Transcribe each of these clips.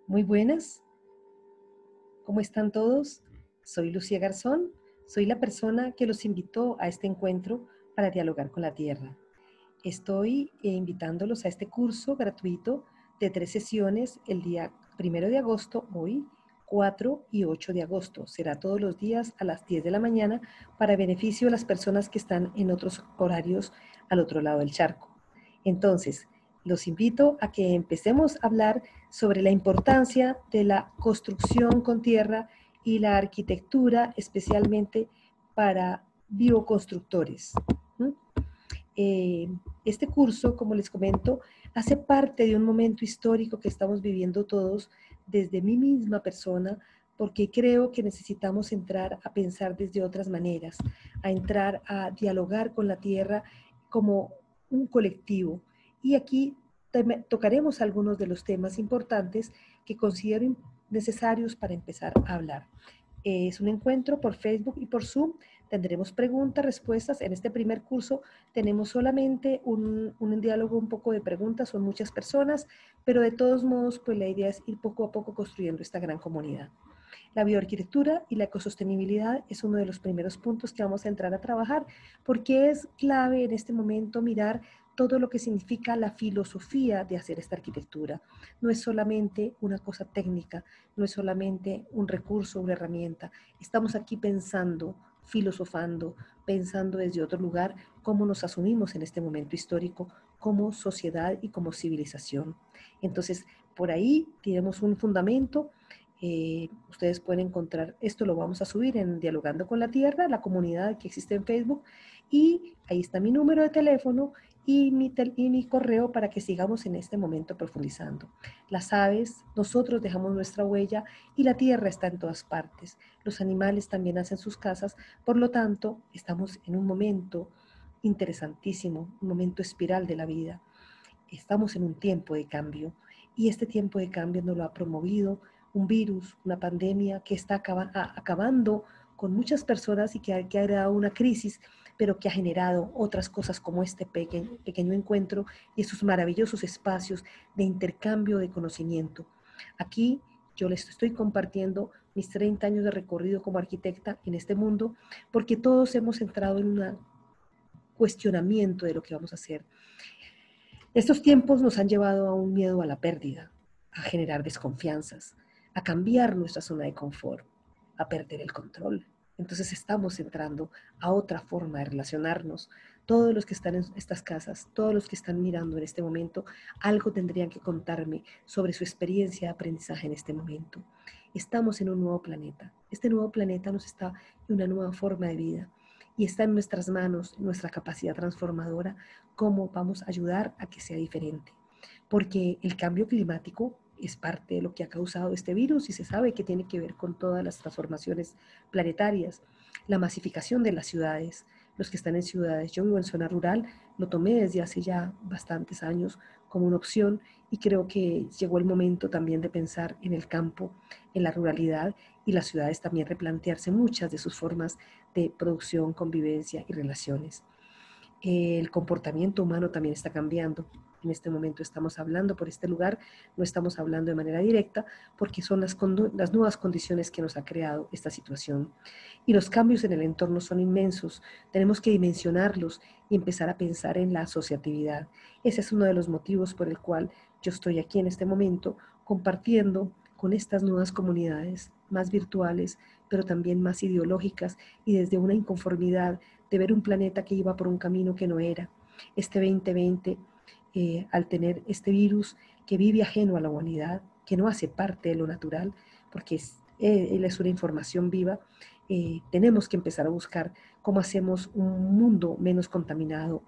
Muy buenas, ¿cómo están todos? Soy Lucía Garzón, soy la persona que los invitó a este encuentro para dialogar con la Tierra. Estoy invitándolos a este curso gratuito de 3 sesiones el día 1 de agosto, hoy, 4 y 8 de agosto. Será todos los días a las 10 de la mañana para beneficio de las personas que están en otros horarios al otro lado del charco. Entonces, los invito a que empecemos a hablar sobre la importancia de la construcción con tierra y la arquitectura, especialmente para bioconstructores. ¿Mm? Este curso, como les comento, hace parte de un momento histórico que estamos viviendo todos desde mi misma persona, porque creo que necesitamos entrar a pensar desde otras maneras, a entrar a dialogar con la tierra como un colectivo. Y aquí tocaremos algunos de los temas importantes que considero necesarios para empezar a hablar. Es un encuentro por Facebook y por Zoom. Tendremos preguntas, respuestas. En este primer curso tenemos solamente un diálogo, un poco de preguntas, son muchas personas, pero de todos modos, pues la idea es ir poco a poco construyendo esta gran comunidad. La bioarquitectura y la ecosostenibilidad es uno de los primeros puntos que vamos a entrar a trabajar, porque es clave en este momento mirar todo lo que significa la filosofía de hacer esta arquitectura. No es solamente una cosa técnica, no es solamente un recurso, una herramienta. Estamos aquí pensando, filosofando, pensando desde otro lugar cómo nos asumimos en este momento histórico como sociedad y como civilización. Entonces, por ahí tenemos un fundamento. Ustedes pueden encontrar, esto lo vamos a subir en Dialogando con la Tierra, la comunidad que existe en Facebook, y ahí está mi número de teléfono y mi correo para que sigamos en este momento profundizando. Las aves, nosotros dejamos nuestra huella y la tierra está en todas partes. Los animales también hacen sus casas, por lo tanto, estamos en un momento interesantísimo, un momento espiral de la vida. Estamos en un tiempo de cambio y este tiempo de cambio nos lo ha promovido un virus, una pandemia que está acabando con muchas personas y que ha creado una crisis, pero que ha generado otras cosas como este pequeño encuentro y esos maravillosos espacios de intercambio de conocimiento. Aquí yo les estoy compartiendo mis 30 años de recorrido como arquitecta en este mundo, porque todos hemos entrado en un cuestionamiento de lo que vamos a hacer. Estos tiempos nos han llevado a un miedo a la pérdida, a generar desconfianzas, a cambiar nuestra zona de confort, a perder el control. Entonces estamos entrando a otra forma de relacionarnos. Todos los que están en estas casas, todos los que están mirando en este momento, algo tendrían que contarme sobre su experiencia de aprendizaje en este momento. Estamos en un nuevo planeta. Este nuevo planeta nos está en una nueva forma de vida y está en nuestras manos, nuestra capacidad transformadora, cómo vamos a ayudar a que sea diferente. Porque el cambio climático es parte de lo que ha causado este virus y se sabe que tiene que ver con todas las transformaciones planetarias, la masificación de las ciudades, los que están en ciudades. Yo vivo en zona rural, lo tomé desde hace ya bastantes años como una opción y creo que llegó el momento también de pensar en el campo, en la ruralidad y las ciudades también replantearse muchas de sus formas de producción, convivencia y relaciones. El comportamiento humano también está cambiando. En este momento estamos hablando por este lugar, no estamos hablando de manera directa porque son las nuevas condiciones que nos ha creado esta situación. Y los cambios en el entorno son inmensos, tenemos que dimensionarlos y empezar a pensar en la asociatividad. Ese es uno de los motivos por el cual yo estoy aquí en este momento compartiendo con estas nuevas comunidades más virtuales, pero también más ideológicas y desde una inconformidad de ver un planeta que iba por un camino que no era. Este 2020, al tener este virus que vive ajeno a la humanidad, que no hace parte de lo natural, porque él es una información viva, tenemos que empezar a buscar cómo hacemos un mundo menos contaminado,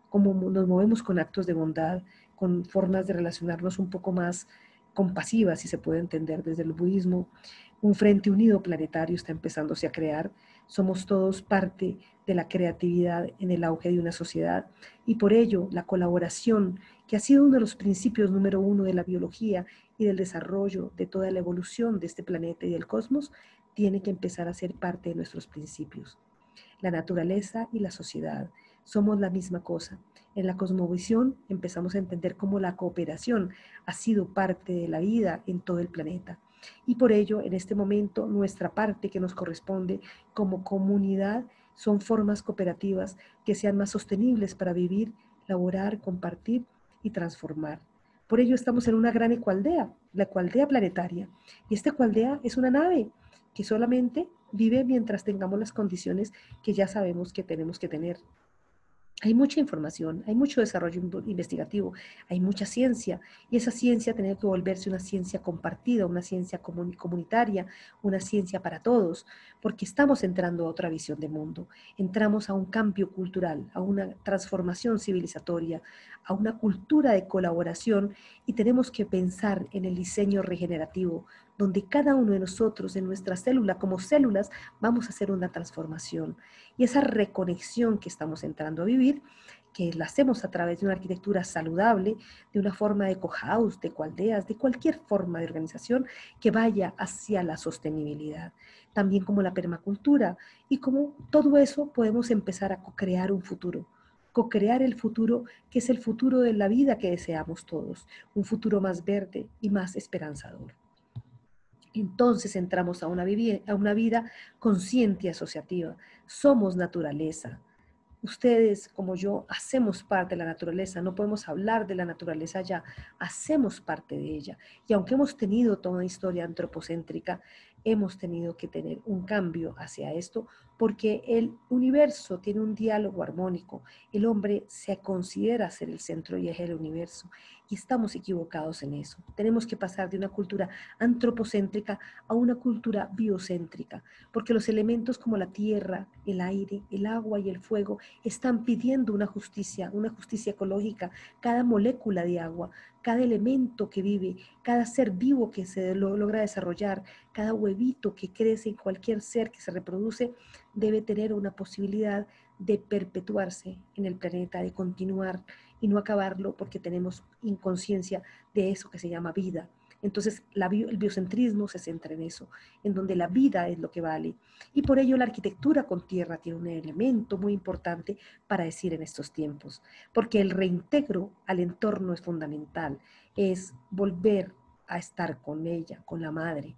cómo nos movemos con actos de bondad, con formas de relacionarnos un poco más compasivas, si se puede entender desde el budismo. Un frente unido planetario está empezándose a crear. Somos todos parte de la creatividad en el auge de una sociedad y por ello la colaboración, que ha sido uno de los principios número uno de la biología y del desarrollo de toda la evolución de este planeta y del cosmos, tiene que empezar a ser parte de nuestros principios. La naturaleza y la sociedad somos la misma cosa. En la cosmovisión empezamos a entender cómo la cooperación ha sido parte de la vida en todo el planeta. Y por ello, en este momento, nuestra parte que nos corresponde como comunidad son formas cooperativas que sean más sostenibles para vivir, laborar, compartir y transformar. Por ello estamos en una gran ecualdea, la ecualdea planetaria. Y esta ecualdea es una nave que solamente vive mientras tengamos las condiciones que ya sabemos que tenemos que tener. Hay mucha información, hay mucho desarrollo investigativo, hay mucha ciencia y esa ciencia tiene que volverse una ciencia compartida, una ciencia comunitaria, una ciencia para todos, porque estamos entrando a otra visión de mundo, entramos a un cambio cultural, a una transformación civilizatoria, a una cultura de colaboración y tenemos que pensar en el diseño regenerativo, donde cada uno de nosotros en nuestra célula, como células, vamos a hacer una transformación. Y esa reconexión que estamos entrando a vivir, que la hacemos a través de una arquitectura saludable, de una forma de ecohouse, de ecoaldeas, de cualquier forma de organización que vaya hacia la sostenibilidad. También como la permacultura y como todo eso podemos empezar a co-crear un futuro. Co-crear el futuro que es el futuro de la vida que deseamos todos, un futuro más verde y más esperanzador. Entonces entramos a una vida consciente y asociativa. Somos naturaleza. Ustedes, como yo, hacemos parte de la naturaleza. No podemos hablar de la naturaleza ya. Hacemos parte de ella. Y aunque hemos tenido toda una historia antropocéntrica, hemos tenido que tener un cambio hacia esto porque el universo tiene un diálogo armónico. El hombre se considera ser el centro y eje del universo. Y estamos equivocados en eso. Tenemos que pasar de una cultura antropocéntrica a una cultura biocéntrica, porque los elementos como la tierra, el aire, el agua y el fuego están pidiendo una justicia ecológica. Cada molécula de agua, cada elemento que vive, cada ser vivo que se logra desarrollar, cada huevito que crece en cualquier ser que se reproduce, debe tener una posibilidad de perpetuarse en el planeta, de continuar y no acabarlo porque tenemos inconsciencia de eso que se llama vida. Entonces, el biocentrismo se centra en eso, en donde la vida es lo que vale. Y por ello la arquitectura con tierra tiene un elemento muy importante para decir en estos tiempos, porque el reintegro al entorno es fundamental, es volver a estar con ella, con la madre.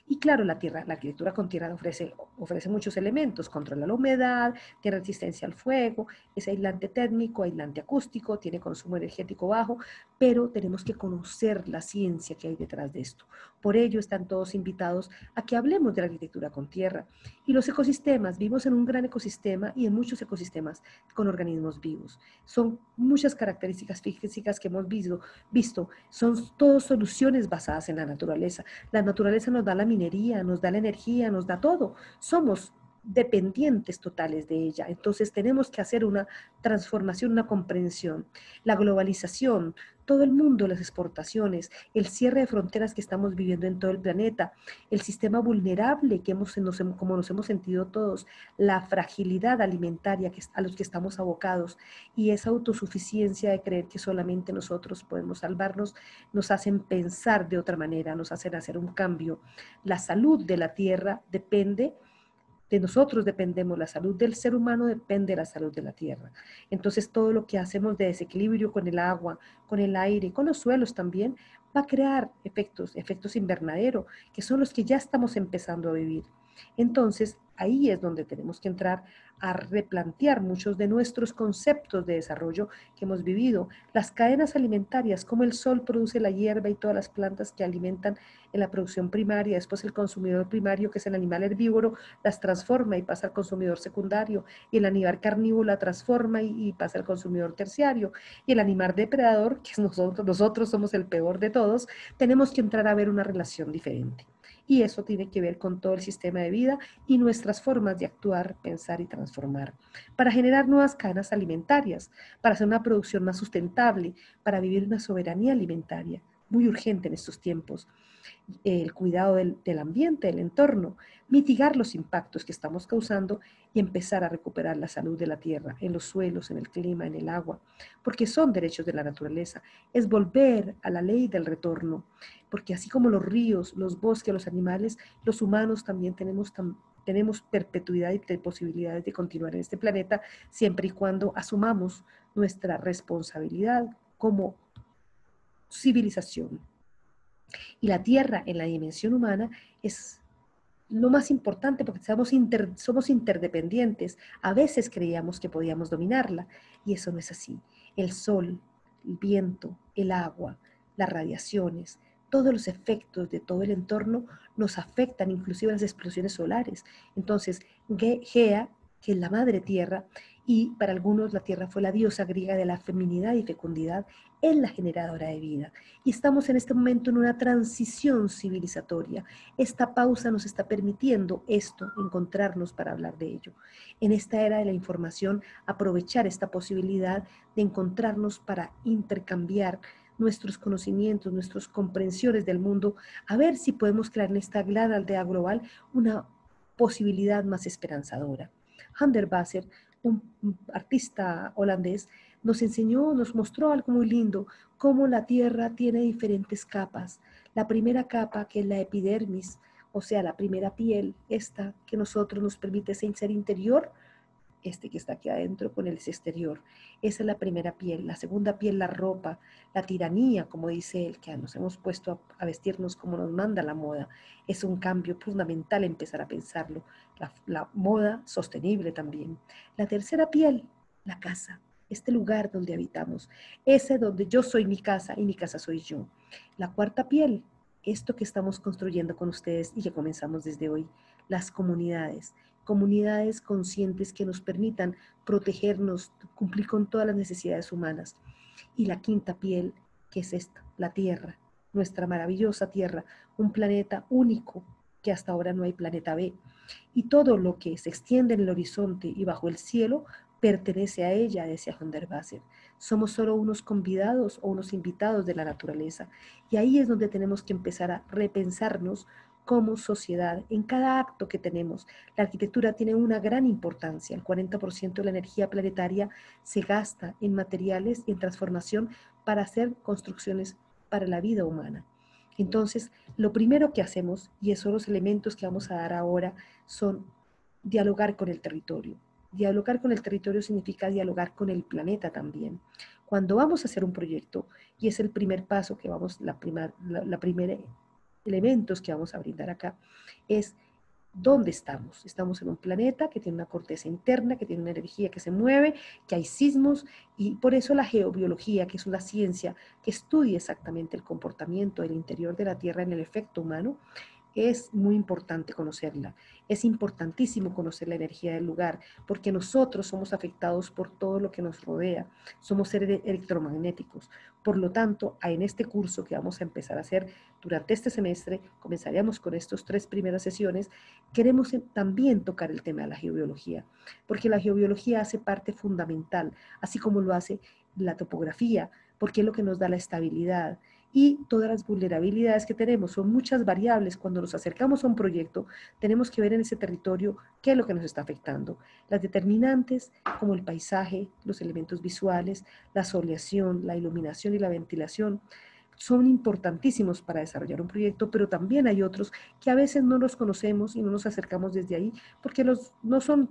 Y claro, la arquitectura con tierra ofrece muchos elementos, controla la humedad, tiene resistencia al fuego, es aislante térmico, aislante acústico, tiene consumo energético bajo, pero tenemos que conocer la ciencia que hay detrás de esto. Por ello están todos invitados a que hablemos de la arquitectura con tierra. Y los ecosistemas, vivimos en un gran ecosistema y en muchos ecosistemas con organismos vivos. Son muchas características físicas que hemos visto, son todas soluciones basadas en la naturaleza. La naturaleza nos da la minería, nos da la energía, nos da todo. Somos dependientes totales de ella. Entonces tenemos que hacer una transformación, una comprensión. La globalización, todo el mundo, las exportaciones, el cierre de fronteras que estamos viviendo en todo el planeta, el sistema vulnerable que como nos hemos sentido todos, la fragilidad alimentaria a los que estamos abocados y esa autosuficiencia de creer que solamente nosotros podemos salvarnos, nos hacen pensar de otra manera, nos hacen hacer un cambio. La salud de la tierra depende de nosotros dependemos, la salud del ser humano depende de la salud de la tierra. Entonces todo lo que hacemos de desequilibrio con el agua, con el aire, con los suelos también, va a crear efectos invernadero, que son los que ya estamos empezando a vivir. Entonces ahí es donde tenemos que entrar a replantear muchos de nuestros conceptos de desarrollo que hemos vivido. Las cadenas alimentarias, como el sol produce la hierba y todas las plantas que alimentan en la producción primaria, después el consumidor primario, que es el animal herbívoro, las transforma y pasa al consumidor secundario, y el animal carnívoro la transforma y pasa al consumidor terciario, y el animal depredador, que es nosotros somos el peor de todos, tenemos que entrar a ver una relación diferente. Y eso tiene que ver con todo el sistema de vida y nuestras formas de actuar, pensar y transformar, para generar nuevas cadenas alimentarias, para hacer una producción más sustentable, para vivir una soberanía alimentaria, muy urgente en estos tiempos, el cuidado del ambiente, del entorno, mitigar los impactos que estamos causando y empezar a recuperar la salud de la tierra, en los suelos, en el clima, en el agua, porque son derechos de la naturaleza. Es volver a la ley del retorno, porque así como los ríos, los bosques, los animales, los humanos también tenemos tenemos perpetuidad y posibilidades de continuar en este planeta siempre y cuando asumamos nuestra responsabilidad como civilización. Y la Tierra en la dimensión humana es lo más importante porque somos interdependientes. A veces creíamos que podíamos dominarla y eso no es así. El sol, el viento, el agua, las radiaciones, todos los efectos de todo el entorno nos afectan, inclusive las explosiones solares. Entonces, Gea, que es la madre tierra, y para algunos la tierra fue la diosa griega de la feminidad y fecundidad, es la generadora de vida. Y estamos en este momento en una transición civilizatoria. Esta pausa nos está permitiendo esto, encontrarnos para hablar de ello. En esta era de la información, aprovechar esta posibilidad de encontrarnos para intercambiar nuestros conocimientos, nuestras comprensiones del mundo, a ver si podemos crear en esta gran aldea global una posibilidad más esperanzadora. Hundertwasser, un artista holandés, nos enseñó, nos mostró algo muy lindo, cómo la Tierra tiene diferentes capas. La primera capa, que es la epidermis, o sea, la primera piel, esta que nosotros nos permite ese ser interior, este que está aquí adentro con el exterior. Esa es la primera piel. La segunda piel, la ropa, la tiranía, como dice él, que nos hemos puesto a vestirnos como nos manda la moda. Es un cambio fundamental empezar a pensarlo. La moda sostenible también. La tercera piel, la casa, este lugar donde habitamos. Ese donde yo soy mi casa y mi casa soy yo. La cuarta piel, esto que estamos construyendo con ustedes y que comenzamos desde hoy, las comunidades conscientes que nos permitan protegernos, cumplir con todas las necesidades humanas. Y la quinta piel, que es esta, la Tierra, nuestra maravillosa Tierra, un planeta único, que hasta ahora no hay planeta B. Y todo lo que se extiende en el horizonte y bajo el cielo pertenece a ella, decía Hundertwasser. Somos solo unos convidados o unos invitados de la naturaleza. Y ahí es donde tenemos que empezar a repensarnos como sociedad, en cada acto que tenemos. La arquitectura tiene una gran importancia. El 40% de la energía planetaria se gasta en materiales y en transformación para hacer construcciones para la vida humana. Entonces, lo primero que hacemos, y esos son los elementos que vamos a dar ahora, son dialogar con el territorio. Dialogar con el territorio significa dialogar con el planeta también. Cuando vamos a hacer un proyecto, y es el primer paso que vamos, la primera elementos que vamos a brindar acá, es dónde estamos. Estamos en un planeta que tiene una corteza interna, que tiene una energía que se mueve, que hay sismos, y por eso la geobiología, que es una ciencia que estudia exactamente el comportamiento del interior de la Tierra en el efecto humano, es muy importante conocerla. Es importantísimo conocer la energía del lugar, porque nosotros somos afectados por todo lo que nos rodea. Somos seres electromagnéticos. Por lo tanto, en este curso que vamos a empezar a hacer durante este semestre, comenzaríamos con estas 3 primeras sesiones, queremos también tocar el tema de la geobiología, porque la geobiología hace parte fundamental, así como lo hace la topografía, porque es lo que nos da la estabilidad y todas las vulnerabilidades que tenemos. Son muchas variables. Cuando nos acercamos a un proyecto, tenemos que ver en ese territorio qué es lo que nos está afectando. Las determinantes, como el paisaje, los elementos visuales, la soleación, la iluminación y la ventilación, son importantísimos para desarrollar un proyecto, pero también hay otros que a veces no los conocemos y no nos acercamos desde ahí, porque no son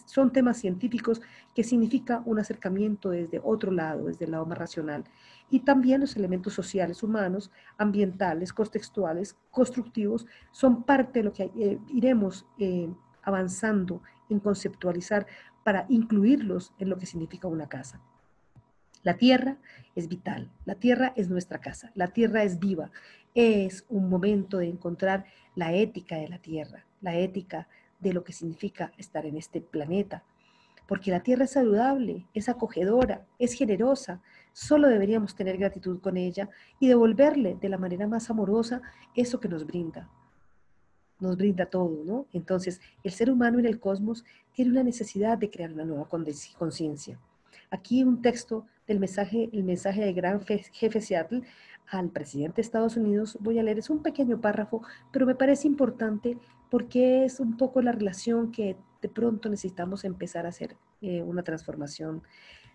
son temas científicos, que significa un acercamiento desde otro lado, desde el lado más racional. Y también los elementos sociales, humanos, ambientales, contextuales, constructivos, son parte de lo que iremos avanzando en conceptualizar para incluirlos en lo que significa una casa. La tierra es vital, la tierra es nuestra casa, la tierra es viva. Es un momento de encontrar la ética de la tierra, la ética de lo que significa estar en este planeta. Porque la tierra es saludable, es acogedora, es generosa. Solo deberíamos tener gratitud con ella y devolverle de la manera más amorosa eso que nos brinda. Nos brinda todo, ¿no? Entonces, el ser humano en el cosmos tiene una necesidad de crear una nueva conciencia. Aquí un texto del mensaje, el mensaje del gran jefe Seattle al presidente de Estados Unidos, voy a leer, es un pequeño párrafo, pero me parece importante porque es un poco la relación que de pronto necesitamos empezar a hacer una transformación.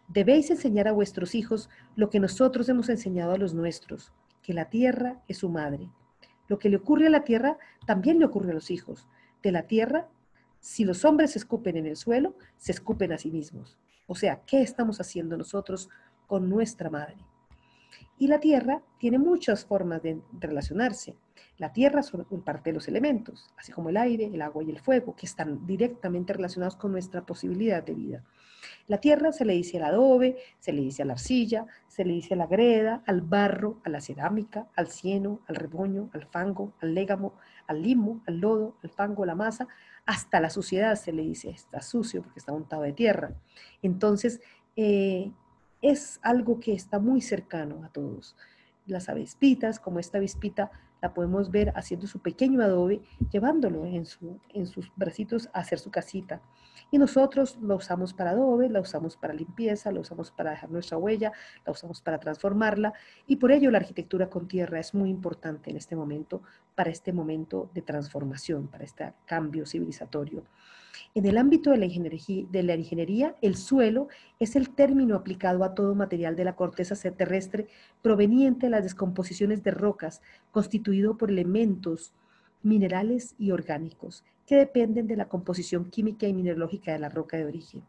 Debéis enseñar a vuestros hijos lo que nosotros hemos enseñado a los nuestros, que la tierra es su madre. Lo que le ocurre a la tierra también le ocurre a los hijos. De la tierra Si los hombres se escupen en el suelo, se escupen a sí mismos. O sea, ¿qué estamos haciendo nosotros con nuestra madre? Y la tierra tiene muchas formas de relacionarse. La tierra son parte de los elementos, así como el aire, el agua y el fuego, que están directamente relacionados con nuestra posibilidad de vida. La tierra se le dice al adobe, se le dice a la arcilla, se le dice a la greda, al barro, a la cerámica, al cieno, al reboño, al fango, al légamo, al limo, al lodo, al fango, a la masa, hasta la suciedad se le dice, está sucio porque está untado de tierra. Entonces, es algo que está muy cercano a todos. Las avispitas, como esta avispita, la podemos ver haciendo su pequeño adobe, llevándolo en sus bracitos a hacer su casita. Y nosotros lo usamos para adobe, la usamos para limpieza, la usamos para dejar nuestra huella, la usamos para transformarla. Y por ello la arquitectura con tierra es muy importante en este momento, para este momento de transformación, para este cambio civilizatorio. En el ámbito de la ingeniería, el suelo es el término aplicado a todo material de la corteza terrestre proveniente de las descomposiciones de rocas, constituido por elementos minerales y orgánicos, que dependen de la composición química y mineralógica de la roca de origen.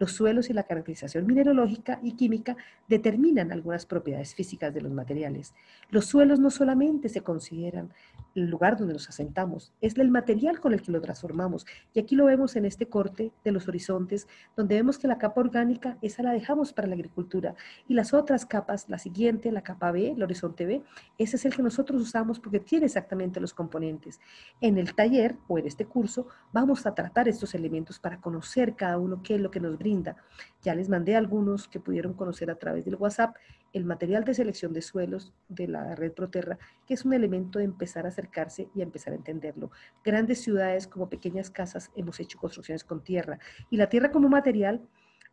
Los suelos y la caracterización mineralógica y química determinan algunas propiedades físicas de los materiales. Los suelos no solamente se consideran el lugar donde nos asentamos, es el material con el que lo transformamos. Y aquí lo vemos en este corte de los horizontes, donde vemos que la capa orgánica, esa la dejamos para la agricultura. Y las otras capas, la siguiente, la capa B, el horizonte B, ese es el que nosotros usamos porque tiene exactamente los componentes. En el taller o en este curso vamos a tratar estos elementos para conocer cada uno qué es lo que nos brinda. Ya les mandé algunos que pudieron conocer a través del WhatsApp, el material de selección de suelos de la red Proterra, que es un elemento de empezar a acercarse y a empezar a entenderlo. Grandes ciudades como pequeñas casas hemos hecho construcciones con tierra, y la tierra como material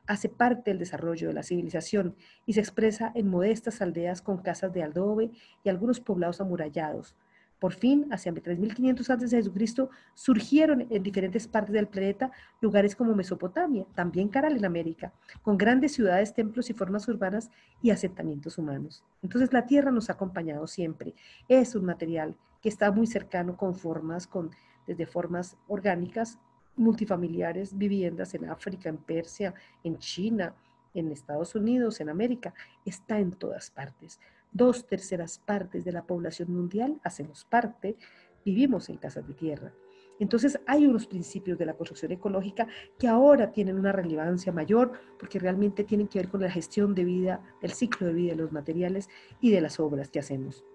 hace parte del desarrollo de la civilización y se expresa en modestas aldeas con casas de adobe y algunos poblados amurallados. Por fin, hacia 3500 a.C., surgieron en diferentes partes del planeta lugares como Mesopotamia, también Caral en América, con grandes ciudades, templos y formas urbanas y asentamientos humanos. Entonces la tierra nos ha acompañado siempre. Es un material que está muy cercano con formas, desde formas orgánicas, multifamiliares, viviendas en África, en Persia, en China, en Estados Unidos, en América, está en todas partes. 2/3 de la población mundial hacemos parte, vivimos en casas de tierra. Entonces hay unos principios de la construcción ecológica que ahora tienen una relevancia mayor porque realmente tienen que ver con la gestión de vida, del ciclo de vida de los materiales y de las obras que hacemos.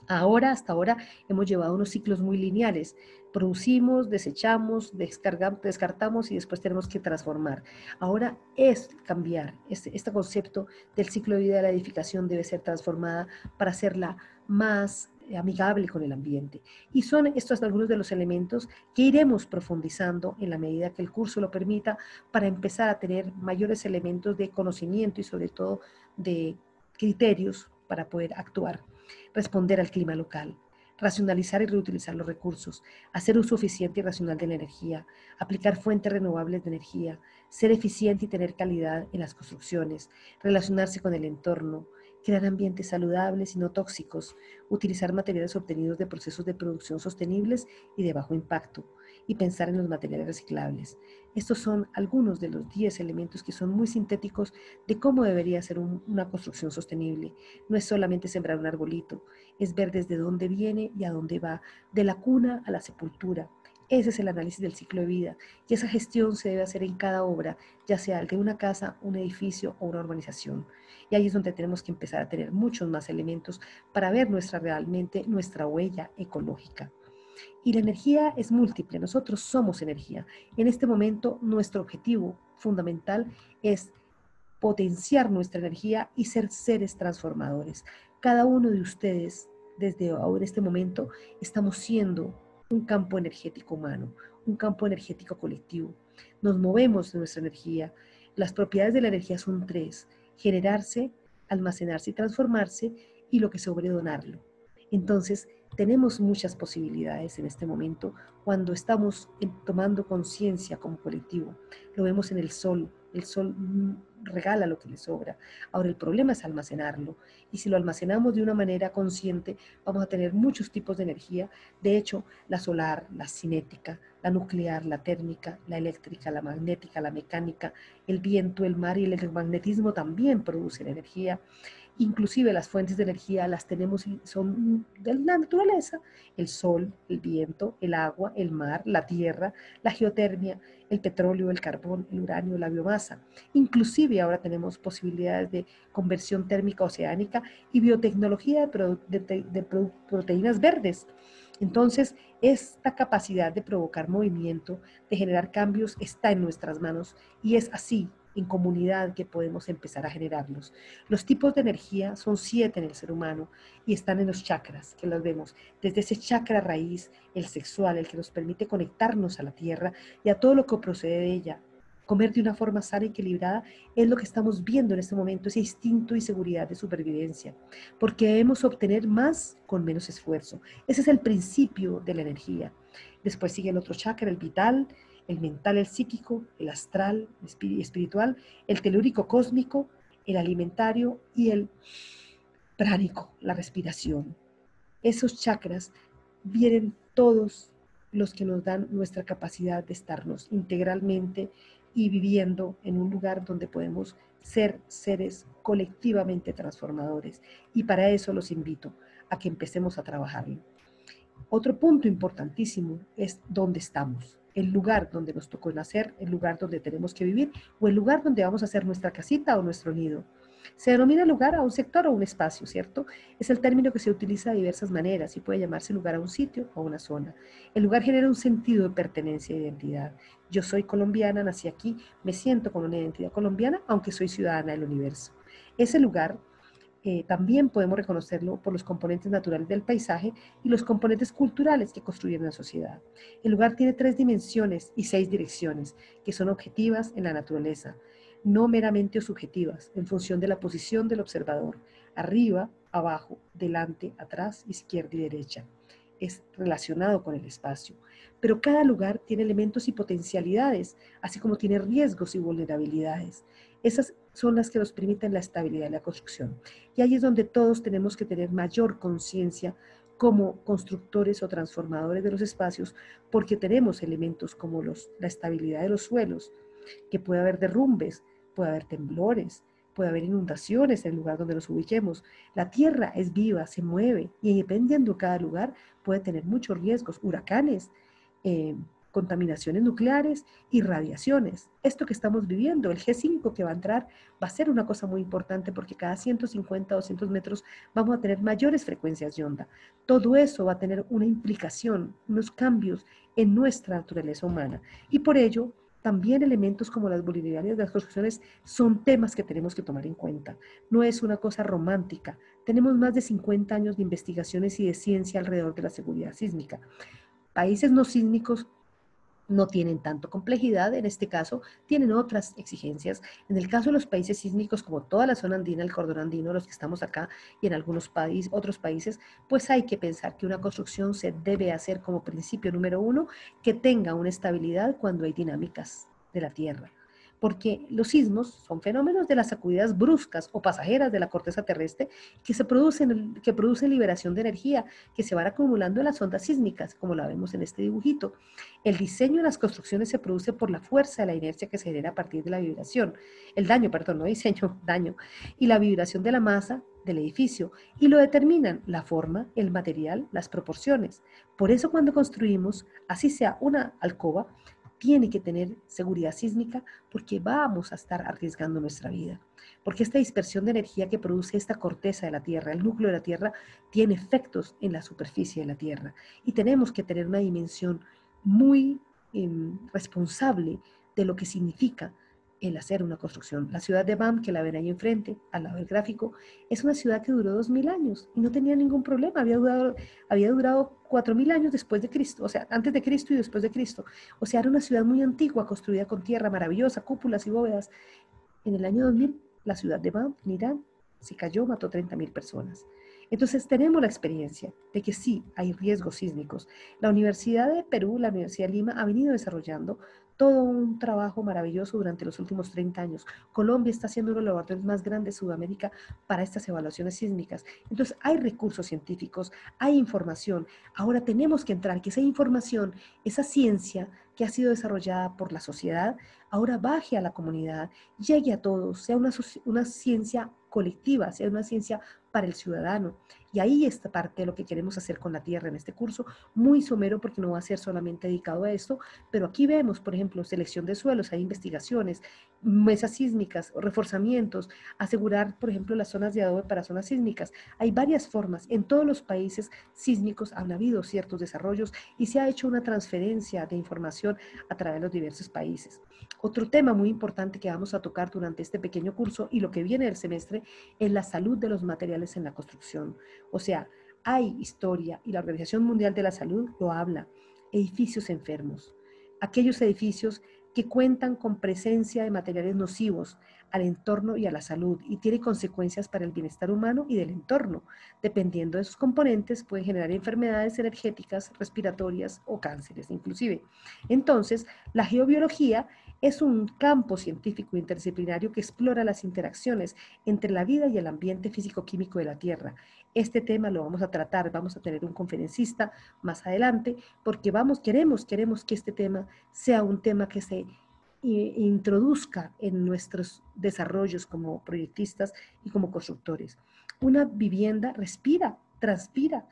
Hasta ahora, hemos llevado unos ciclos muy lineales. Producimos, desechamos, descartamos y después tenemos que transformar. Ahora es cambiar. Este concepto del ciclo de vida de la edificación debe ser transformada para hacerla más amigable con el ambiente. Y son estos algunos de los elementos que iremos profundizando en la medida que el curso lo permita para empezar a tener mayores elementos de conocimiento y sobre todo de criterios para poder actuar. Responder al clima local, racionalizar y reutilizar los recursos, hacer uso eficiente y racional de la energía, aplicar fuentes renovables de energía, ser eficiente y tener calidad en las construcciones, relacionarse con el entorno, crear ambientes saludables y no tóxicos, utilizar materiales obtenidos de procesos de producción sostenibles y de bajo impacto, y pensar en los materiales reciclables. Estos son algunos de los 10 elementos que son muy sintéticos de cómo debería ser una construcción sostenible. No es solamente sembrar un arbolito, es ver desde dónde viene y a dónde va, de la cuna a la sepultura. Ese es el análisis del ciclo de vida y esa gestión se debe hacer en cada obra, ya sea el de una casa, un edificio o una urbanización. Y ahí es donde tenemos que empezar a tener muchos más elementos para ver realmente nuestra huella ecológica. Y la energía es múltiple, nosotros somos energía. En este momento nuestro objetivo fundamental es potenciar nuestra energía y ser seres transformadores. Cada uno de ustedes, desde ahora en este momento, estamos siendo un campo energético humano, un campo energético colectivo. Nos movemos de nuestra energía. Las propiedades de la energía son tres: generarse, almacenarse y transformarse, y lo que sobre donarlo. Entonces, tenemos muchas posibilidades en este momento cuando estamos tomando conciencia como colectivo. Lo vemos en el sol. El sol regala lo que le sobra. Ahora el problema es almacenarlo. Y si lo almacenamos de una manera consciente, vamos a tener muchos tipos de energía. De hecho, la solar, la cinética, la nuclear, la térmica, la eléctrica, la magnética, la mecánica, el viento, el mar y el electromagnetismo también producen energía. Inclusive las fuentes de energía las tenemos y son de la naturaleza: el sol, el viento, el agua, el mar, la tierra, la geotermia, el petróleo, el carbón, el uranio, la biomasa. Inclusive ahora tenemos posibilidades de conversión térmica oceánica y biotecnología de proteínas verdes. Entonces, esta capacidad de provocar movimiento, de generar cambios, está en nuestras manos y es así, en comunidad, que podemos empezar a generarlos. Los tipos de energía son 7 en el ser humano y están en los chakras, que los vemos. Desde ese chakra raíz, el sexual, el que nos permite conectarnos a la tierra y a todo lo que procede de ella. Comer de una forma sana y equilibrada es lo que estamos viendo en este momento, ese instinto y seguridad de supervivencia, porque debemos obtener más con menos esfuerzo. Ese es el principio de la energía. Después sigue el otro chakra, el vital, el mental, el psíquico, el astral, el espiritual, el telúrico cósmico, el alimentario y el pránico, la respiración. Esos chakras vienen todos los que nos dan nuestra capacidad de estarnos integralmente y viviendo en un lugar donde podemos ser seres colectivamente transformadores. Y para eso los invito a que empecemos a trabajarlo. Otro punto importantísimo es dónde estamos, el lugar donde nos tocó nacer, el lugar donde tenemos que vivir o el lugar donde vamos a hacer nuestra casita o nuestro nido. Se denomina lugar a un sector o un espacio, ¿cierto? Es el término que se utiliza de diversas maneras y puede llamarse lugar a un sitio o a una zona. El lugar genera un sentido de pertenencia e identidad. Yo soy colombiana, nací aquí, me siento con una identidad colombiana, aunque soy ciudadana del universo. Ese lugar también podemos reconocerlo por los componentes naturales del paisaje y los componentes culturales que construyen la sociedad. El lugar tiene 3 dimensiones y 6 direcciones, que son objetivas en la naturaleza, no meramente subjetivas, en función de la posición del observador: arriba, abajo, delante, atrás, izquierda y derecha. Es relacionado con el espacio. Pero cada lugar tiene elementos y potencialidades, así como tiene riesgos y vulnerabilidades. Esas son las que nos permiten la estabilidad de la construcción. Y ahí es donde todos tenemos que tener mayor conciencia como constructores o transformadores de los espacios, porque tenemos elementos como la estabilidad de los suelos, que puede haber derrumbes, puede haber temblores, puede haber inundaciones en el lugar donde nos ubiquemos. La tierra es viva, se mueve y dependiendo de cada lugar puede tener muchos riesgos: huracanes, eh, contaminaciones nucleares y radiaciones. Esto que estamos viviendo, el G5 que va a entrar, va a ser una cosa muy importante porque cada 150 o 200 metros vamos a tener mayores frecuencias de onda. Todo eso va a tener una implicación, unos cambios en nuestra naturaleza humana y por ello también elementos como las vulnerabilidades de las construcciones son temas que tenemos que tomar en cuenta. No es una cosa romántica. Tenemos más de 50 años de investigaciones y de ciencia alrededor de la seguridad sísmica. Países no sísmicos no tienen tanto complejidad, en este caso tienen otras exigencias. En el caso de los países sísmicos, como toda la zona andina, el cordón andino, los que estamos acá y en algunos otros países, pues hay que pensar que una construcción se debe hacer como principio número 1, que tenga una estabilidad cuando hay dinámicas de la tierra. Porque los sismos son fenómenos de las sacudidas bruscas o pasajeras de la corteza terrestre que producen liberación de energía que se van acumulando en las ondas sísmicas, como la vemos en este dibujito. El diseño de las construcciones se produce por la fuerza de la inercia que se genera a partir de la vibración, el daño, perdón, no diseño, daño, y la vibración de la masa del edificio, y lo determinan la forma, el material, las proporciones. Por eso cuando construimos, así sea una alcoba, tiene que tener seguridad sísmica porque vamos a estar arriesgando nuestra vida. Porque esta dispersión de energía que produce esta corteza de la Tierra, el núcleo de la Tierra, tiene efectos en la superficie de la Tierra. Y tenemos que tener una dimensión muy responsable de lo que significa el hacer una construcción. La ciudad de Bam, que la ven ahí enfrente, al lado del gráfico, es una ciudad que duró 2000 años y no tenía ningún problema. Había durado 4000 años después de Cristo, o sea, antes de Cristo y después de Cristo. O sea, era una ciudad muy antigua, construida con tierra maravillosa, cúpulas y bóvedas. En el año 2000, la ciudad de Bam, en Irán, se cayó, mató 30.000 personas. Entonces tenemos la experiencia de que sí hay riesgos sísmicos. La Universidad de Perú, la Universidad de Lima, ha venido desarrollando todo un trabajo maravilloso durante los últimos 30 años. Colombia está haciendo uno de los laboratorios más grandes de Sudamérica para estas evaluaciones sísmicas. Entonces, hay recursos científicos, hay información. Ahora tenemos que entrar, que esa información, esa ciencia que ha sido desarrollada por la sociedad, ahora baje a la comunidad, llegue a todos, sea una ciencia colectiva, sea una ciencia para el ciudadano. Y ahí está parte de lo que queremos hacer con la Tierra en este curso, muy somero porque no va a ser solamente dedicado a esto, pero aquí vemos, por ejemplo, selección de suelos, hay investigaciones, mesas sísmicas, reforzamientos, asegurar, por ejemplo, las zonas de adobe para zonas sísmicas. Hay varias formas. En todos los países sísmicos han habido ciertos desarrollos y se ha hecho una transferencia de información a través de los diversos países. Otro tema muy importante que vamos a tocar durante este pequeño curso y lo que viene del semestre es la salud de los materiales en la construcción. O sea, hay historia y la Organización Mundial de la Salud lo habla. Edificios enfermos. Aquellos edificios que cuentan con presencia de materiales nocivos al entorno y a la salud y tiene consecuencias para el bienestar humano y del entorno. Dependiendo de sus componentes, pueden generar enfermedades energéticas, respiratorias o cánceres inclusive. Entonces, la geobiología es un campo científico interdisciplinario que explora las interacciones entre la vida y el ambiente físico-químico de la Tierra. Este tema lo vamos a tratar, vamos a tener un conferencista más adelante, porque queremos que este tema sea un tema que se introduzca en nuestros desarrollos como proyectistas y como constructores. Una vivienda respira, transpira,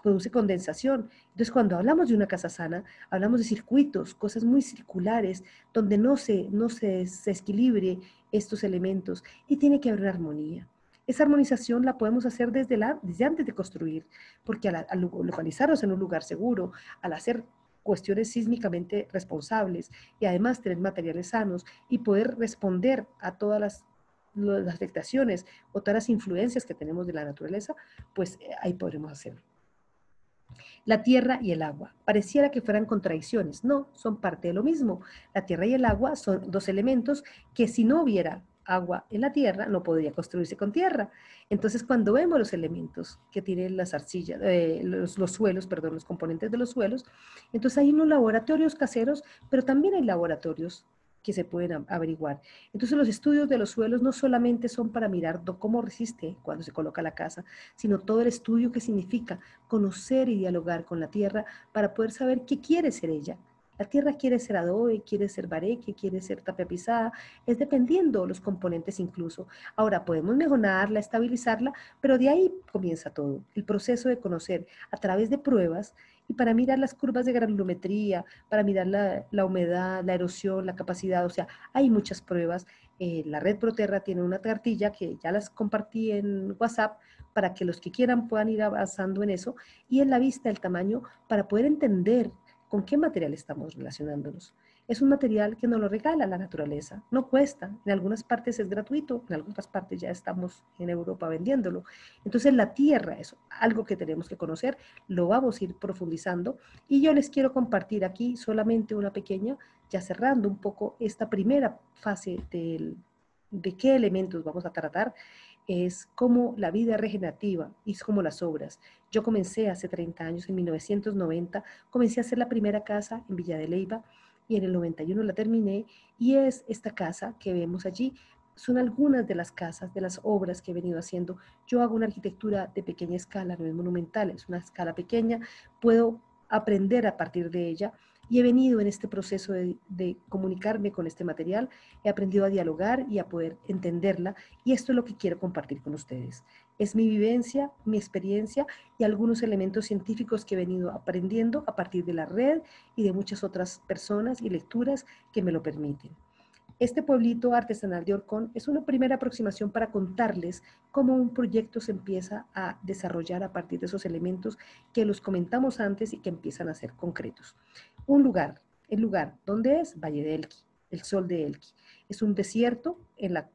produce condensación. Entonces, cuando hablamos de una casa sana, hablamos de circuitos, cosas muy circulares, donde no se desequilibre estos elementos y tiene que haber una armonía. Esa armonización la podemos hacer desde antes de construir, porque al localizarnos en un lugar seguro, al hacer cuestiones sísmicamente responsables y además tener materiales sanos y poder responder a todas las afectaciones o todas las influencias que tenemos de la naturaleza, pues ahí podremos hacerlo. La tierra y el agua. Pareciera que fueran contradicciones. No, son parte de lo mismo. La tierra y el agua son dos elementos que si no hubiera agua en la tierra, no podría construirse con tierra. Entonces, cuando vemos los elementos que tienen las arcillas, los suelos, perdón, los componentes de los suelos, entonces hay unos laboratorios caseros, pero también hay laboratorios que se pueden averiguar. Entonces los estudios de los suelos no solamente son para mirar cómo resiste cuando se coloca la casa, sino todo el estudio que significa conocer y dialogar con la tierra para poder saber qué quiere ser ella. La tierra quiere ser adobe, quiere ser bareque, quiere ser tapia pisada, es dependiendo los componentes incluso. Ahora podemos mejorarla, estabilizarla, pero de ahí comienza todo, el proceso de conocer a través de pruebas y para mirar las curvas de granulometría, para mirar la humedad, la erosión, la capacidad, o sea, hay muchas pruebas. La red Proterra tiene una cartilla que ya las compartí en WhatsApp para que los que quieran puedan ir avanzando en eso y en la vista del tamaño para poder entender con qué material estamos relacionándonos. Es un material que nos lo regala la naturaleza, no cuesta, en algunas partes es gratuito, en algunas partes ya estamos en Europa vendiéndolo. Entonces la tierra es algo que tenemos que conocer, lo vamos a ir profundizando y yo les quiero compartir aquí solamente una pequeña, ya cerrando un poco esta primera fase de qué elementos vamos a tratar, es como la vida regenerativa y es como las obras. Yo comencé hace 30 años, en 1990, comencé a hacer la primera casa en Villa de Leyva y en el 91 la terminé y es esta casa que vemos allí. Son algunas de las casas, de las obras que he venido haciendo. Yo hago una arquitectura de pequeña escala, no es monumental, es una escala pequeña, puedo aprender a partir de ella y he venido en este proceso de comunicarme con este material, he aprendido a dialogar y a poder entenderla y esto es lo que quiero compartir con ustedes. Es mi vivencia, mi experiencia y algunos elementos científicos que he venido aprendiendo a partir de la red y de muchas otras personas y lecturas que me lo permiten. Este pueblito artesanal de Orcón es una primera aproximación para contarles cómo un proyecto se empieza a desarrollar a partir de esos elementos que los comentamos antes y que empiezan a ser concretos. Un lugar, el lugar, ¿dónde es? Valle de Elqui, el Sol de Elqui. Es un desierto en la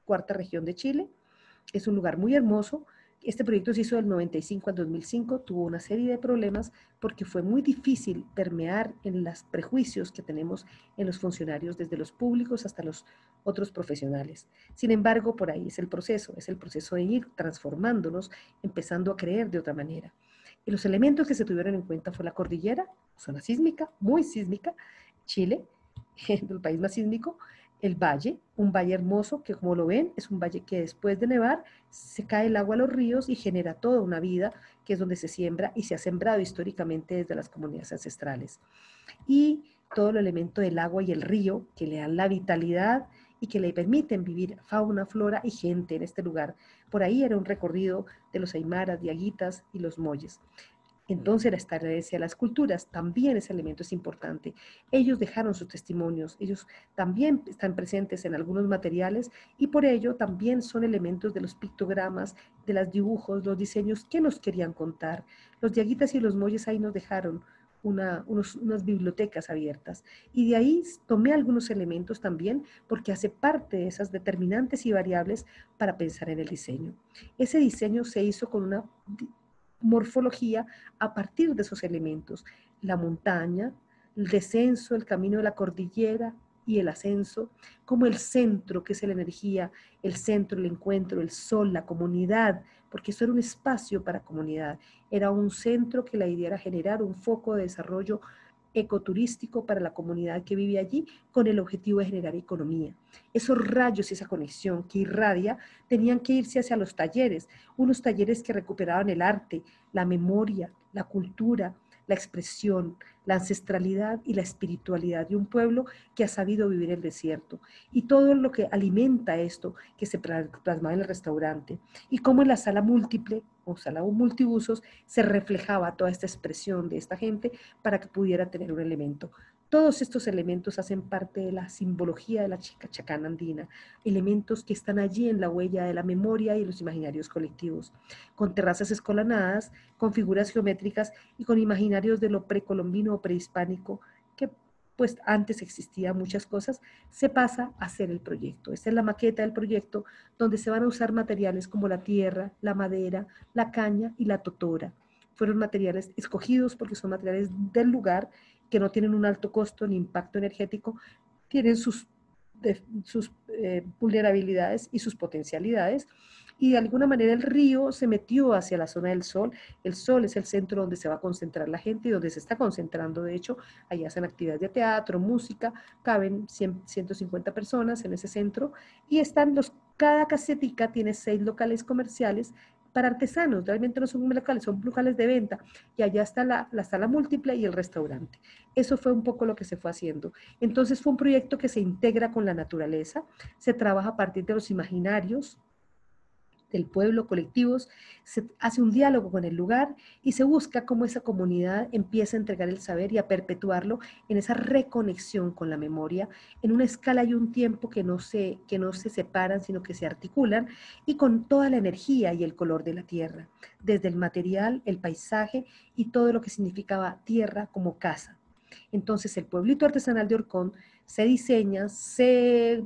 cuarta región de Chile, es un lugar muy hermoso. Este proyecto se hizo del 95 al 2005, tuvo una serie de problemas porque fue muy difícil permear en los prejuicios que tenemos en los funcionarios, desde los públicos hasta los otros profesionales. Sin embargo, por ahí es el proceso de ir transformándonos, empezando a creer de otra manera. Y los elementos que se tuvieron en cuenta fue la cordillera, zona sísmica, muy sísmica, Chile, del país más sísmico, el valle, un valle hermoso que como lo ven es un valle que después de nevar se cae el agua a los ríos y genera toda una vida que es donde se siembra y se ha sembrado históricamente desde las comunidades ancestrales. Y todo el elemento del agua y el río que le dan la vitalidad y que le permiten vivir fauna, flora y gente en este lugar. Por ahí era un recorrido de los aymaras, diaguitas y los moyes. Entonces la establecia de las culturas, también ese elemento es importante. Ellos dejaron sus testimonios, ellos también están presentes en algunos materiales y por ello también son elementos de los pictogramas, de los dibujos, los diseños que nos querían contar. Los diaguitas y los moyes ahí nos dejaron unas bibliotecas abiertas. Y de ahí tomé algunos elementos también porque hace parte de esas determinantes y variables para pensar en el diseño. Ese diseño se hizo con una morfología a partir de esos elementos. La montaña, el descenso, el camino de la cordillera y el ascenso, como el centro, que es la energía, el centro, el encuentro, el sol, la comunidad, porque eso era un espacio para comunidad. Era un centro que la idea era generar un foco de desarrollo ecoturístico para la comunidad que vive allí con el objetivo de generar economía. Esos rayos y esa conexión que irradia tenían que irse hacia los talleres, unos talleres que recuperaban el arte, la memoria, la cultura, la expresión, la ancestralidad y la espiritualidad de un pueblo que ha sabido vivir el desierto y todo lo que alimenta esto que se plasmaba en el restaurante y cómo en la sala múltiple o sala multiusos se reflejaba toda esta expresión de esta gente para que pudiera tener un elemento. Todos estos elementos hacen parte de la simbología de la chacana andina, elementos que están allí en la huella de la memoria y los imaginarios colectivos, con terrazas escolanadas, con figuras geométricas y con imaginarios de lo precolombino o prehispánico, que pues antes existían muchas cosas, se pasa a hacer el proyecto. Esta es la maqueta del proyecto donde se van a usar materiales como la tierra, la madera, la caña y la totora. Fueron materiales escogidos porque son materiales del lugar que no tienen un alto costo ni impacto energético, tienen sus vulnerabilidades y sus potencialidades. Y de alguna manera el río se metió hacia la zona del sol. El sol es el centro donde se va a concentrar la gente y donde se está concentrando. De hecho, allá hacen actividades de teatro, música, caben 150 personas en ese centro y están cada casetica tiene 6 locales comerciales para artesanos, realmente no son locales, son locales de venta, y allá está la sala múltiple y el restaurante. Eso fue un poco lo que se fue haciendo. Entonces fue un proyecto que se integra con la naturaleza, se trabaja a partir de los imaginarios del pueblo, colectivos, se hace un diálogo con el lugar y se busca cómo esa comunidad empieza a entregar el saber y a perpetuarlo en esa reconexión con la memoria, en una escala y un tiempo que no se separan, sino que se articulan y con toda la energía y el color de la tierra, desde el material, el paisaje y todo lo que significaba tierra como casa. Entonces el pueblito artesanal de Orcón se diseña, se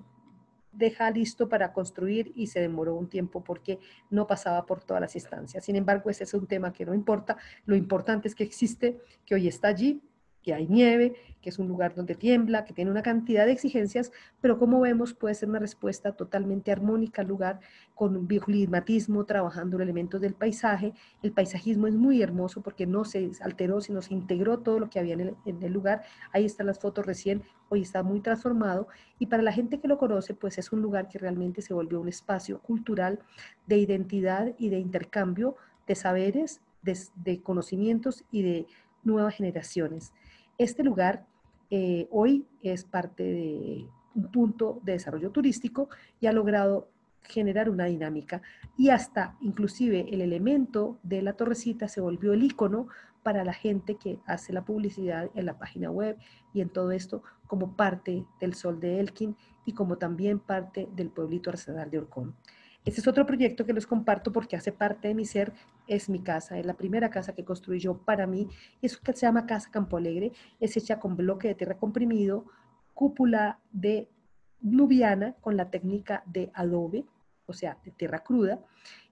deja listo para construir y se demoró un tiempo porque no pasaba por todas las instancias. Sin embargo, ese es un tema que no importa. Lo importante es que existe, que hoy está allí, que hay nieve, que es un lugar donde tiembla, que tiene una cantidad de exigencias, pero como vemos puede ser una respuesta totalmente armónica al lugar, con un bioclimatismo, trabajando los elementos del paisaje. El paisajismo es muy hermoso porque no se alteró, sino se integró todo lo que había en el lugar. Ahí están las fotos recién, hoy está muy transformado y para la gente que lo conoce, pues es un lugar que realmente se volvió un espacio cultural de identidad y de intercambio de saberes, de conocimientos y de nuevas generaciones. Este lugar hoy es parte de un punto de desarrollo turístico y ha logrado generar una dinámica y hasta inclusive el elemento de la torrecita se volvió el icono para la gente que hace la publicidad en la página web y en todo esto como parte del Sol de Elqui y como también parte del pueblito artesanal de Orcón. Este es otro proyecto que les comparto porque hace parte de mi ser, es mi casa, es la primera casa que construí yo para mí, y eso que se llama Casa Campo Alegre, es hecha con bloque de tierra comprimido, cúpula de nubiana con la técnica de adobe, o sea, de tierra cruda,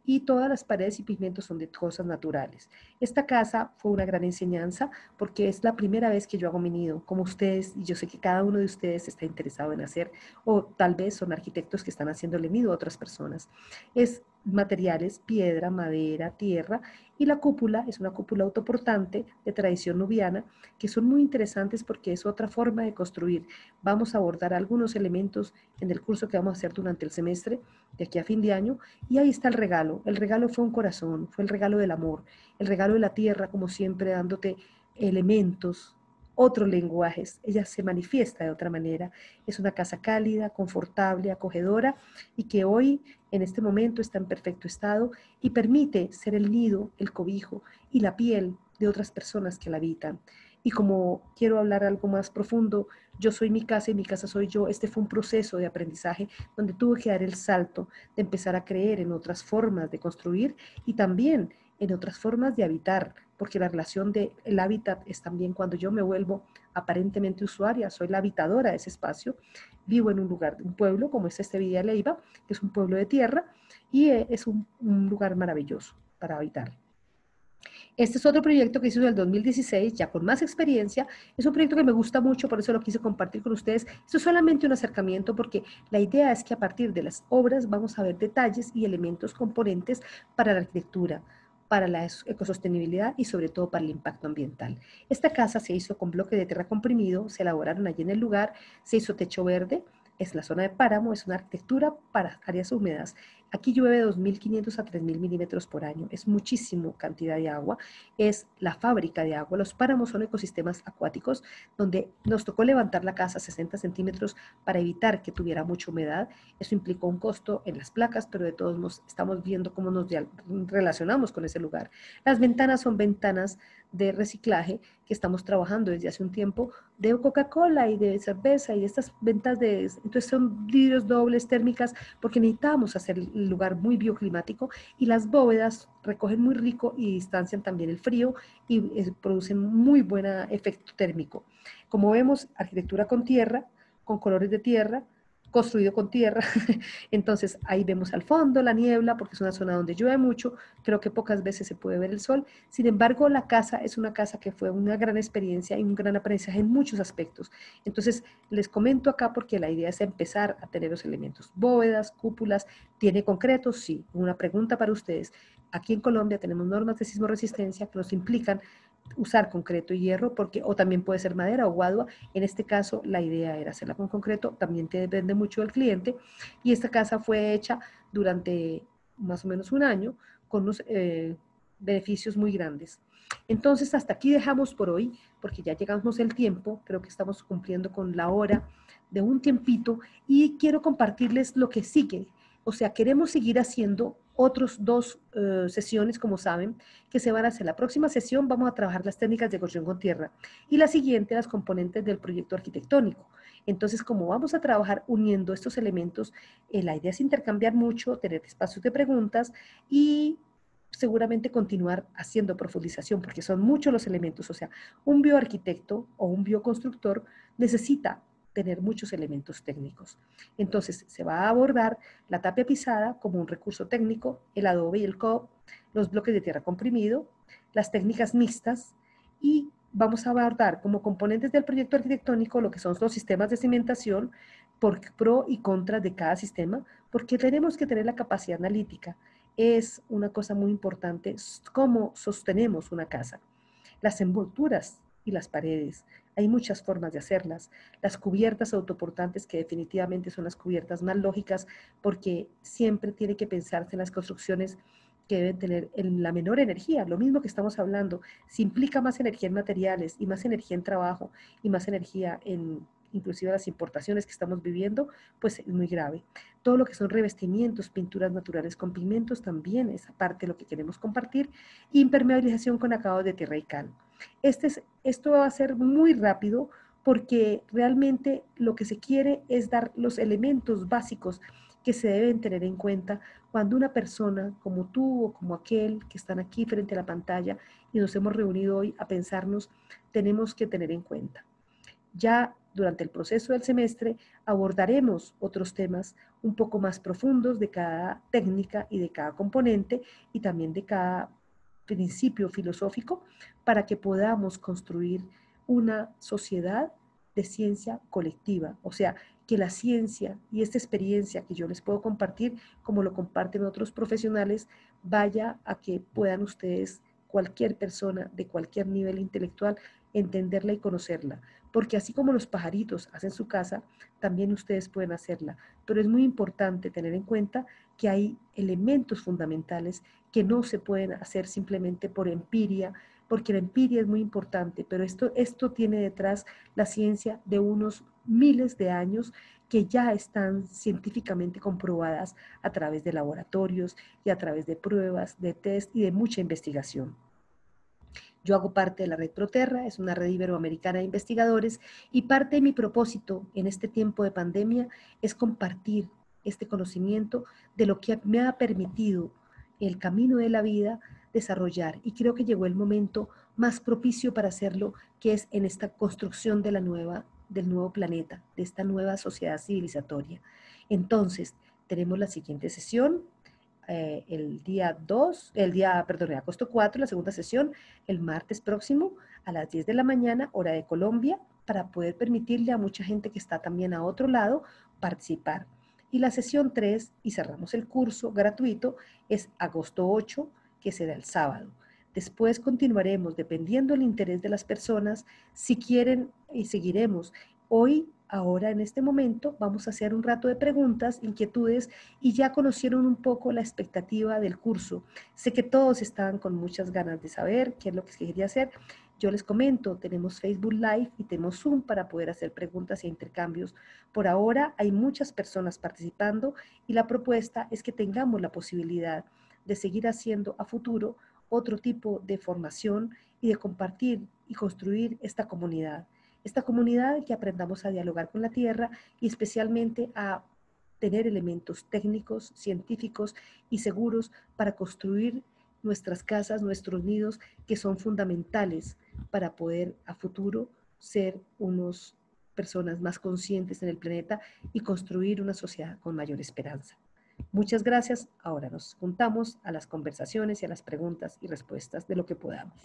y todas las paredes y pigmentos son de cosas naturales. Esta casa fue una gran enseñanza porque es la primera vez que yo hago mi nido, como ustedes, y yo sé que cada uno de ustedes está interesado en hacer, o tal vez son arquitectos que están haciéndole nido a otras personas. Es materiales, piedra, madera, tierra, y la cúpula es una cúpula autoportante de tradición nubiana, que son muy interesantes porque es otra forma de construir. Vamos a abordar algunos elementos en el curso que vamos a hacer durante el semestre, de aquí a fin de año, y ahí está el regalo. El regalo fue un corazón, fue el regalo del amor, el regalo de la tierra, como siempre, dándote elementos, otros lenguajes. Ella se manifiesta de otra manera. Es una casa cálida, confortable, acogedora, y que hoy, en este momento, está en perfecto estado y permite ser el nido, el cobijo y la piel de otras personas que la habitan. Y como quiero hablar algo más profundo, yo soy mi casa y mi casa soy yo. Este fue un proceso de aprendizaje donde tuve que dar el salto de empezar a creer en otras formas de construir y también en otras formas de habitar, porque la relación del hábitat es también cuando yo me vuelvo aparentemente usuaria, soy la habitadora de ese espacio, vivo en un lugar, un pueblo como es este Villa Leyva, que es un pueblo de tierra y es un lugar maravilloso para habitar. Este es otro proyecto que hice en el 2016, ya con más experiencia. Es un proyecto que me gusta mucho, por eso lo quise compartir con ustedes. Esto es solamente un acercamiento porque la idea es que a partir de las obras vamos a ver detalles y elementos componentes para la arquitectura, para la ecosostenibilidad y sobre todo para el impacto ambiental. Esta casa se hizo con bloque de tierra comprimido, se elaboraron allí en el lugar, se hizo techo verde, es la zona de páramo, es una arquitectura para áreas húmedas. Aquí llueve 2.500 a 3.000 milímetros por año, es muchísimo cantidad de agua, es la fábrica de agua. Los páramos son ecosistemas acuáticos donde nos tocó levantar la casa 60 centímetros para evitar que tuviera mucha humedad. Eso implicó un costo en las placas, pero de todos modos estamos viendo cómo nos relacionamos con ese lugar. Las ventanas son ventanas de reciclaje que estamos trabajando desde hace un tiempo de Coca-Cola y de cerveza y estas ventas de, entonces son vidrios dobles térmicas porque necesitamos hacer el lugar muy bioclimático y las bóvedas recogen muy rico y distancian también el frío y producen muy buen efecto térmico. Como vemos, arquitectura con tierra, con colores de tierra, construido con tierra. Entonces ahí vemos al fondo la niebla porque es una zona donde llueve mucho, creo que pocas veces se puede ver el sol. Sin embargo, la casa es una casa que fue una gran experiencia y un gran aprendizaje en muchos aspectos. Entonces les comento acá porque la idea es empezar a tener los elementos. Bóvedas, cúpulas, ¿tiene concreto? Sí. Una pregunta para ustedes. Aquí en Colombia tenemos normas de sismo resistencia que nos implican usar concreto y hierro, porque, o también puede ser madera o guadua. En este caso, la idea era hacerla con concreto, también te depende mucho del cliente. Y esta casa fue hecha durante más o menos un año con unos beneficios muy grandes. Entonces, hasta aquí dejamos por hoy, porque ya llegamos el tiempo, creo que estamos cumpliendo con la hora de un tiempito y quiero compartirles lo que sigue. O sea, queremos seguir haciendo otros dos sesiones, como saben, que se van a hacer. La próxima sesión vamos a trabajar las técnicas de construcción con tierra y la siguiente las componentes del proyecto arquitectónico. Entonces, como vamos a trabajar uniendo estos elementos, la idea es intercambiar mucho, tener espacios de preguntas y seguramente continuar haciendo profundización, porque son muchos los elementos. O sea, un bioarquitecto o un bioconstructor necesita tener muchos elementos técnicos. Entonces, se va a abordar la tapia pisada como un recurso técnico, el adobe y el cob, los bloques de tierra comprimido, las técnicas mixtas y vamos a abordar como componentes del proyecto arquitectónico lo que son los sistemas de cimentación, por pro y contra de cada sistema, porque tenemos que tener la capacidad analítica. Es una cosa muy importante cómo sostenemos una casa. Las envolturas y las paredes. Hay muchas formas de hacerlas. Las cubiertas autoportantes, que definitivamente son las cubiertas más lógicas, porque siempre tiene que pensarse en las construcciones que deben tener la menor energía. Lo mismo que estamos hablando, si implica más energía en materiales y más energía en trabajo y más energía en inclusive las importaciones que estamos viviendo, pues es muy grave. Todo lo que son revestimientos, pinturas naturales con pigmentos, también es aparte de lo que queremos compartir. Impermeabilización con acabado de tierra y cal. Esto va a ser muy rápido porque realmente lo que se quiere es dar los elementos básicos que se deben tener en cuenta cuando una persona como tú o como aquel que están aquí frente a la pantalla y nos hemos reunido hoy a pensarnos, tenemos que tener en cuenta. Ya durante el proceso del semestre abordaremos otros temas un poco más profundos de cada técnica y de cada componente y también de cada principio filosófico para que podamos construir una sociedad de ciencia colectiva, o sea, que la ciencia y esta experiencia que yo les puedo compartir, como lo comparten otros profesionales, vaya a que puedan ustedes, cualquier persona de cualquier nivel intelectual, entenderla y conocerla. Porque así como los pajaritos hacen su casa, también ustedes pueden hacerla. Pero es muy importante tener en cuenta que hay elementos fundamentales que no se pueden hacer simplemente por empiria, porque la empiria es muy importante, pero esto tiene detrás la ciencia de unos miles de años que ya están científicamente comprobadas a través de laboratorios y a través de pruebas, de test y de mucha investigación. Yo hago parte de la Red Proterra, es una red iberoamericana de investigadores, y parte de mi propósito en este tiempo de pandemia es compartir este conocimiento de lo que me ha permitido el camino de la vida desarrollar. Y creo que llegó el momento más propicio para hacerlo, que es en esta construcción de del nuevo planeta, de esta nueva sociedad civilizatoria. Entonces, tenemos la siguiente sesión el día 2, agosto 4, la segunda sesión, el martes próximo a las 10 de la mañana, hora de Colombia, para poder permitirle a mucha gente que está también a otro lado participar. Y la sesión 3, y cerramos el curso gratuito, es agosto 8, que será el sábado. Después continuaremos, dependiendo del interés de las personas, si quieren, y seguiremos. Hoy, ahora en este momento, vamos a hacer un rato de preguntas, inquietudes, y ya conocieron un poco la expectativa del curso. Sé que todos estaban con muchas ganas de saber qué es lo que se quería hacer. Yo les comento, tenemos Facebook Live y tenemos Zoom para poder hacer preguntas e intercambios. Por ahora hay muchas personas participando y la propuesta es que tengamos la posibilidad de seguir haciendo a futuro otro tipo de formación y de compartir y construir esta comunidad. Esta comunidad que aprendamos a dialogar con la tierra y especialmente a tener elementos técnicos, científicos y seguros para construir nuestras casas, nuestros nidos, que son fundamentales para poder a futuro ser unos personas más conscientes en el planeta y construir una sociedad con mayor esperanza. Muchas gracias. Ahora nos juntamos a las conversaciones y a las preguntas y respuestas de lo que podamos.